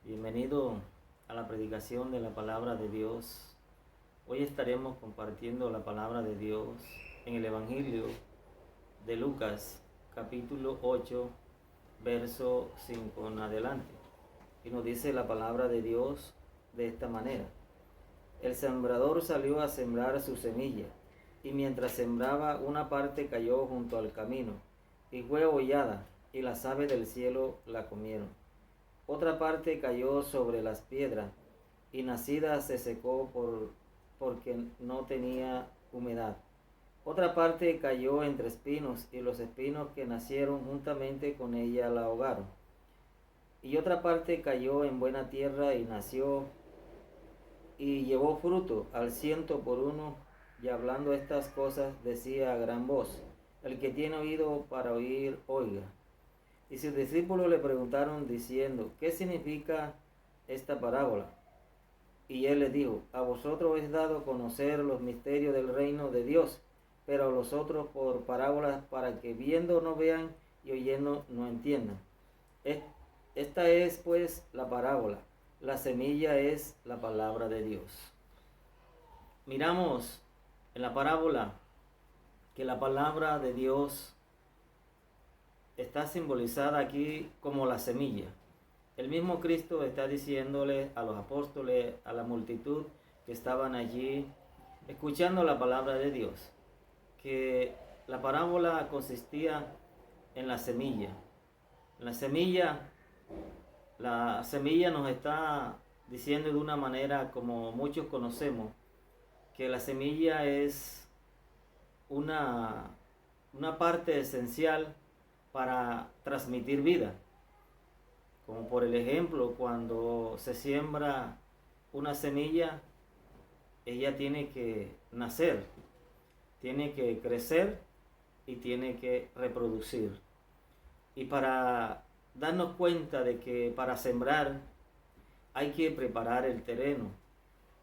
Bienvenido a la predicación de la palabra de Dios. Hoy estaremos compartiendo la palabra de Dios en el Evangelio de Lucas, capítulo 8, verso 5 en adelante. Y nos dice la palabra de Dios de esta manera. El sembrador salió a sembrar su semilla, y mientras sembraba, una parte cayó junto al camino, y fue hollada, y las aves del cielo la comieron. Otra parte cayó sobre las piedras, y nacida se secó porque no tenía humedad. Otra parte cayó entre espinos, y los espinos que nacieron juntamente con ella la ahogaron. Y otra parte cayó en buena tierra y nació, y llevó fruto al 100 por 1, y hablando estas cosas decía a gran voz: El que tiene oído para oír, oiga. Y sus discípulos le preguntaron diciendo: ¿Qué significa esta parábola? Y él les dijo: A vosotros es dado conocer los misterios del reino de Dios, pero a los otros por parábolas, para que viendo no vean y oyendo no entiendan. Esta es pues la parábola. La semilla es la palabra de Dios. Miramos en la parábola que la palabra de Dios está simbolizada aquí como la semilla. El mismo Cristo está diciéndole a los apóstoles, a la multitud que estaban allí escuchando la palabra de Dios, que la parábola consistía en la semilla. La semilla nos está diciendo de una manera como muchos conocemos, que la semilla es una parte esencial para transmitir vida. Como por el ejemplo, cuando se siembra una semilla, ella tiene que nacer, tiene que crecer y tiene que reproducir. Y para darnos cuenta de que para sembrar hay que preparar el terreno,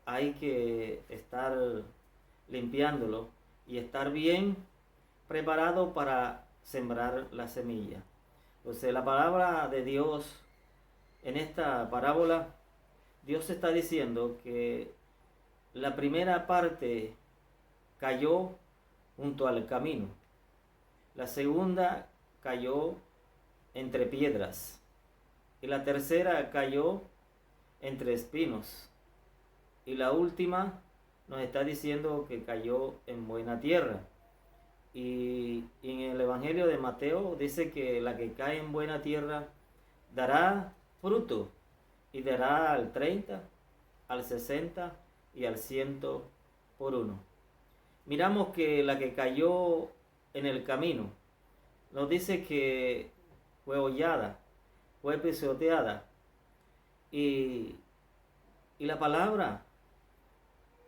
hay que estar limpiándolo y estar bien preparado para sembrar la semilla. Entonces, la palabra de Dios en esta parábola, Dios está diciendo que la primera parte cayó junto al camino, la segunda cayó entre piedras y la tercera cayó entre espinos, y la última nos está diciendo que cayó en buena tierra. Y en el Evangelio de Mateo dice que la que cae en buena tierra dará fruto, y dará al 30, al 60 y al 100 por 1. Miramos que la que cayó en el camino nos dice que fue hollada, fue pisoteada, y la palabra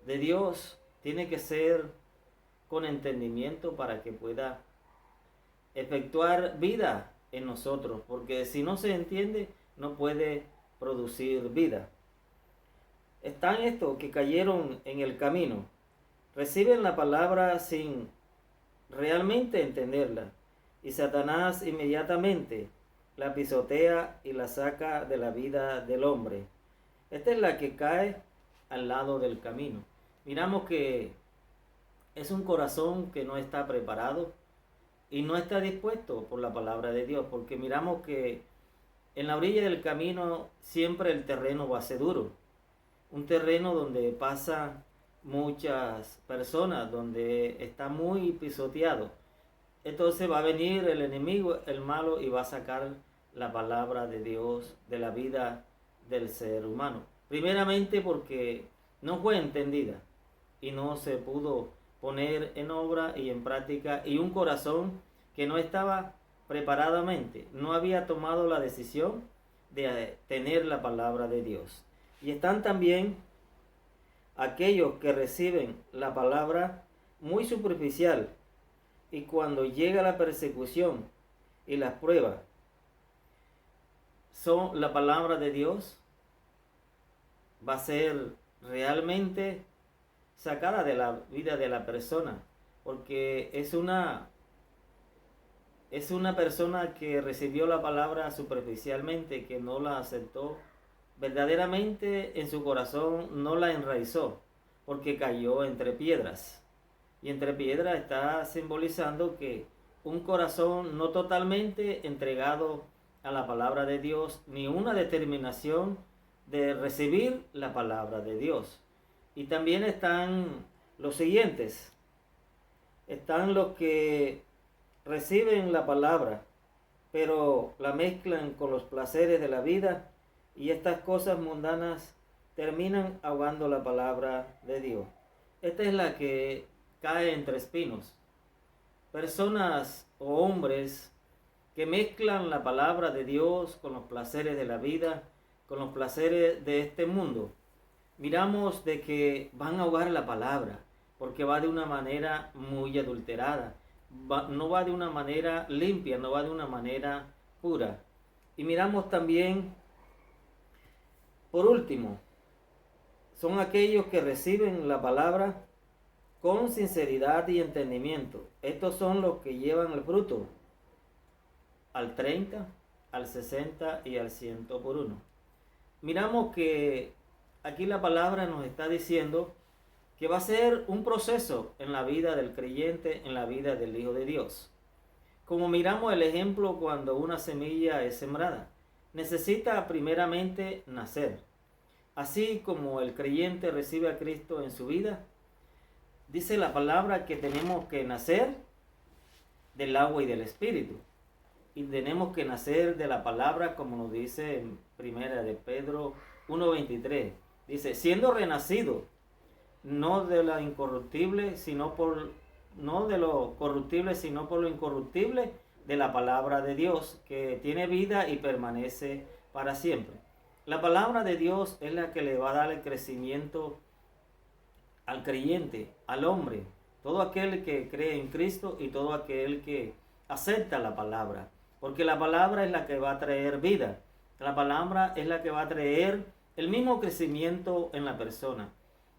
de Dios tiene que ser con entendimiento para que pueda efectuar vida en nosotros, porque si no se entiende no puede producir vida. Están estos que cayeron en el camino, reciben la palabra sin realmente entenderla, y Satanás inmediatamente la pisotea y la saca de la vida del hombre. Esta es la que cae al lado del camino. Miramos que es un corazón que no está preparado y no está dispuesto por la palabra de Dios, porque miramos que en la orilla del camino siempre el terreno va a ser duro, un terreno donde pasan muchas personas, donde está muy pisoteado. Entonces va a venir el enemigo, el malo, y va a sacar la palabra de Dios de la vida del ser humano. Primeramente porque no fue entendida y no se pudo poner en obra y en práctica, y un corazón que no estaba preparadamente, no había tomado la decisión de tener la palabra de Dios. Y están también aquellos que reciben la palabra muy superficial, y cuando llega la persecución y las pruebas son la palabra de Dios, va a ser realmente sacada de la vida de la persona, porque es una persona que recibió la palabra superficialmente, que no la aceptó verdaderamente en su corazón no la enraizó, porque cayó entre piedras. Y entre piedras está simbolizando que un corazón no totalmente entregado a la palabra de Dios, ni una determinación de recibir la palabra de Dios. Y también están los siguientes. Están los que reciben la palabra, pero la mezclan con los placeres de la vida, y estas cosas mundanas terminan ahogando la palabra de Dios. Esta es la que cae entre espinos. Personas o hombres que mezclan la palabra de Dios con los placeres de la vida, con los placeres de este mundo. Miramos de que van a ahogar la palabra, porque va de una manera muy adulterada, no va de una manera limpia, no va de una manera pura. Y miramos también, por último, son aquellos que reciben la palabra con sinceridad y entendimiento. Estos son los que llevan el fruto al 30, al 60 y al 100 por uno. Miramos que aquí la palabra nos está diciendo que va a ser un proceso en la vida del creyente, en la vida del Hijo de Dios. Como miramos el ejemplo cuando una semilla es sembrada, necesita primeramente nacer. Así como el creyente recibe a Cristo en su vida, dice la palabra que tenemos que nacer del agua y del Espíritu. Y tenemos que nacer de la palabra, como nos dice en primera de Pedro 1:23. Dice, siendo renacido, no de lo incorruptible, no de lo corruptible, sino por lo incorruptible de la palabra de Dios, que tiene vida y permanece para siempre. La palabra de Dios es la que le va a dar el crecimiento al creyente, al hombre, todo aquel que cree en Cristo y todo aquel que acepta la palabra. Porque la palabra es la que va a traer vida. La palabra es la que va a traer el mismo crecimiento en la persona.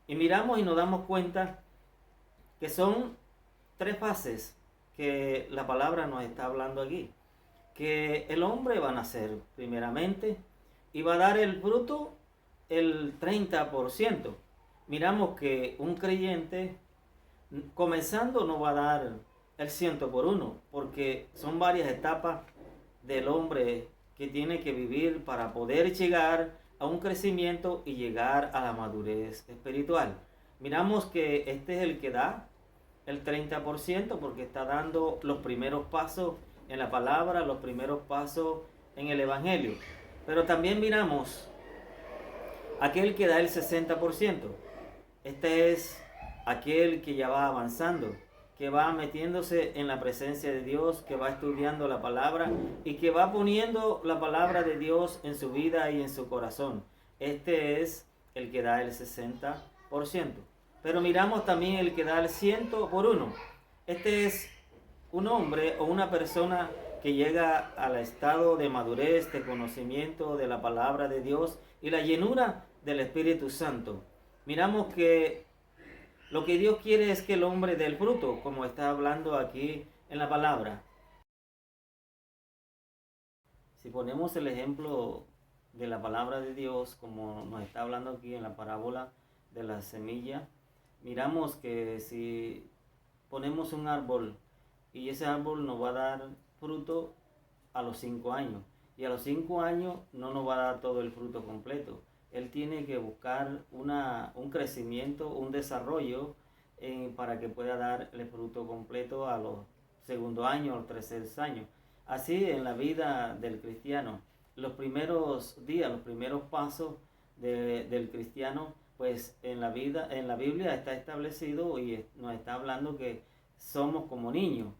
Y miramos y nos damos cuenta que son 3 fases que la palabra nos está hablando aquí. Que el hombre va a nacer primeramente y va a dar el fruto el 30%. Miramos que un creyente comenzando no va a dar el 100 por uno, porque son varias etapas del hombre que tiene que vivir para poder llegar a un crecimiento y llegar a la madurez espiritual. Miramos que este es el que da el 30% porque está dando los primeros pasos en la palabra, los primeros pasos en el evangelio. Pero también miramos aquel que da el 60%. Este es aquel que ya va avanzando, que va metiéndose en la presencia de Dios, que va estudiando la palabra y que va poniendo la palabra de Dios en su vida y en su corazón. Este es el que da el 60%. Pero miramos también el que da el 100 por uno. Este es un hombre o una persona que llega al estado de madurez, de conocimiento de la palabra de Dios y la llenura del Espíritu Santo. Miramos que lo que Dios quiere es que el hombre dé el fruto, como está hablando aquí en la palabra. Si ponemos el ejemplo de la palabra de Dios, como nos está hablando aquí en la parábola de la semilla, miramos que si ponemos un árbol y ese árbol nos va a dar fruto a los 5 años, y a los 5 años no nos va a dar todo el fruto completo. Él tiene que buscar un crecimiento, un desarrollo para que pueda dar el fruto completo a los 2 años, a los 3 años. Así en la vida del cristiano, los primeros días, los primeros pasos del cristiano, pues en la Biblia está establecido y nos está hablando que somos como niños.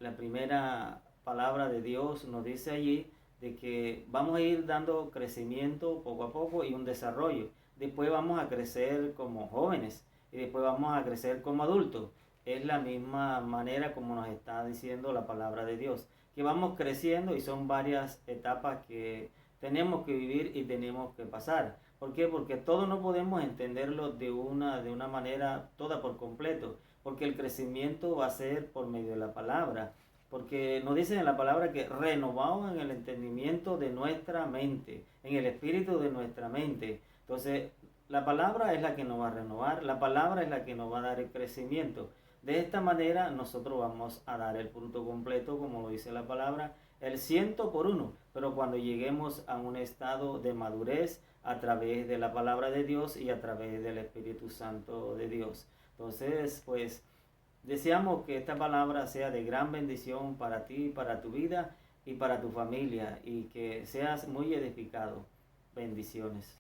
La primera palabra de Dios nos dice allí de que vamos a ir dando crecimiento poco a poco y un desarrollo. Después vamos a crecer como jóvenes y después vamos a crecer como adultos. Es la misma manera como nos está diciendo la palabra de Dios, que vamos creciendo y son varias etapas que tenemos que vivir y tenemos que pasar. ¿Por qué? Porque todo no podemos entenderlo de una manera toda por completo, porque el crecimiento va a ser por medio de la palabra. porque nos dice en la palabra que renovado en el entendimiento de nuestra mente, en el espíritu de nuestra mente. Entonces, la palabra es la que nos va a renovar, la palabra es la que nos va a dar el crecimiento. De esta manera nosotros vamos a dar el fruto completo, como lo dice la palabra, el 100 por 1. Pero cuando lleguemos a un estado de madurez a través de la palabra de Dios y a través del Espíritu Santo de Dios. Entonces, pues, deseamos que esta palabra sea de gran bendición para ti, para tu vida y para tu familia, y que seas muy edificado. Bendiciones.